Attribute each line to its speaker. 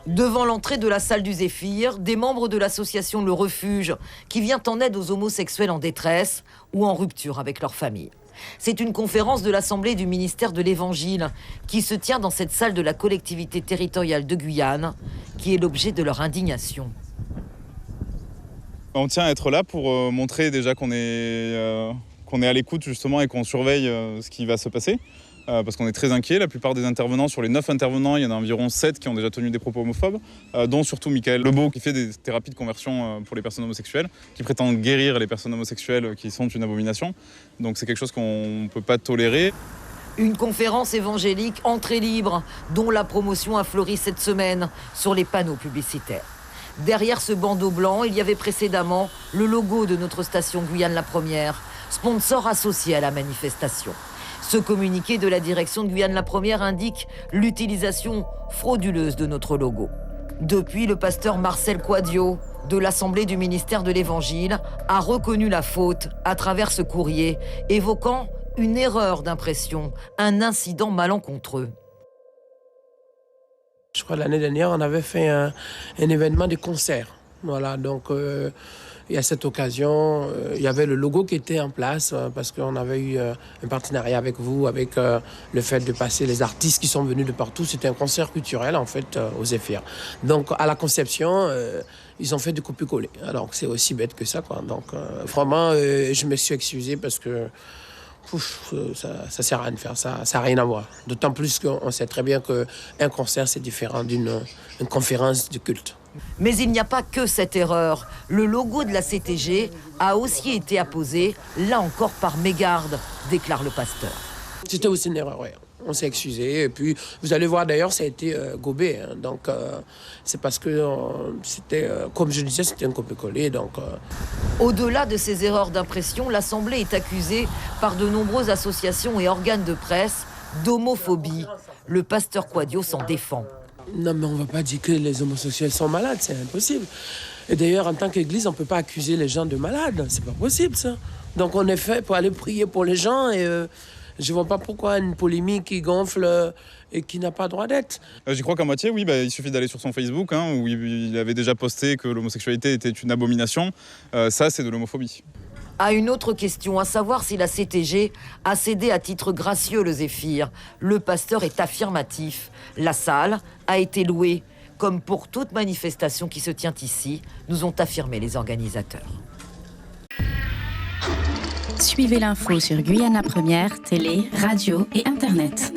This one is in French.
Speaker 1: Devant l'entrée de la salle du Zéphyr, des membres de l'association Le Refuge, qui vient en aide aux homosexuels en détresse ou en rupture avec leur famille. C'est une conférence de l'Assemblée du ministère de l'Évangile qui se tient dans cette salle de la collectivité territoriale de Guyane, qui est l'objet de leur indignation.
Speaker 2: On tient à être là pour montrer déjà qu'on est à l'écoute justement et qu'on surveille ce qui va se passer. Parce qu'on est très inquiets. La plupart des intervenants, sur les 9 intervenants, il y en a environ 7 qui ont déjà tenu des propos homophobes, dont surtout Michael Lebeau, qui fait des thérapies de conversion pour les personnes homosexuelles, qui prétend guérir les personnes homosexuelles qui sont une abomination. Donc c'est quelque chose qu'on ne peut pas tolérer.
Speaker 1: Une conférence évangélique entrée libre, dont la promotion a fleuri cette semaine sur les panneaux publicitaires. Derrière ce bandeau blanc, il y avait précédemment le logo de notre station Guyane la Première, sponsor associé à la manifestation. Ce communiqué de la direction de Guyane la Première indique l'utilisation frauduleuse de notre logo. Depuis, le pasteur Marcel Quadio, de l'Assemblée du ministère de l'Évangile, a reconnu la faute à travers ce courrier, évoquant une erreur d'impression, un incident malencontreux.
Speaker 3: Je crois que l'année dernière, on avait fait un événement de concert. Voilà, donc et à cette occasion, il y avait le logo qui était en place parce qu'on avait eu un partenariat avec vous, avec le fait de passer les artistes qui sont venus de partout. C'était un concert culturel, en fait, au Zéphyr. Donc, à la conception, ils ont fait du copier-coller. Alors, c'est aussi bête que ça, quoi. Donc, vraiment, je me suis excusé parce que ça sert à rien de faire ça, ça n'a rien à voir. D'autant plus qu'on sait très bien qu'un concert, c'est différent d'une conférence de culte.
Speaker 1: Mais il n'y a pas que cette erreur. Le logo de la CTG a aussi été apposé, là encore par mégarde, déclare le pasteur.
Speaker 3: C'était aussi une erreur, oui. On s'est excusé. Et puis, vous allez voir, d'ailleurs, ça a été gobé. Hein. Donc, c'est parce que c'était, comme je disais, c'était un copier-coller. Donc,
Speaker 1: Au-delà de ces erreurs d'impression, l'Assemblée est accusée par de nombreuses associations et organes de presse d'homophobie. Le pasteur Quadio s'en défend.
Speaker 3: Non, mais on ne va pas dire que les homosexuels sont malades, c'est impossible. Et d'ailleurs, en tant qu'Église, on ne peut pas accuser les gens de malades. C'est pas possible, ça. Donc, on est fait pour aller prier pour les gens et je ne vois pas pourquoi une polémique qui gonfle et qui n'a pas droit d'être.
Speaker 2: J'y crois qu'à moitié, oui. Il suffit d'aller sur son Facebook, où il avait déjà posté que l'homosexualité était une abomination. Ça, c'est de l'homophobie.
Speaker 1: À une autre question, à savoir si la CTG a cédé à titre gracieux le Zéphyr, le pasteur est affirmatif. La salle a été louée, comme pour toute manifestation qui se tient ici, nous ont affirmé les organisateurs.
Speaker 4: Suivez l'info sur Guyane la Première, télé, radio et Internet.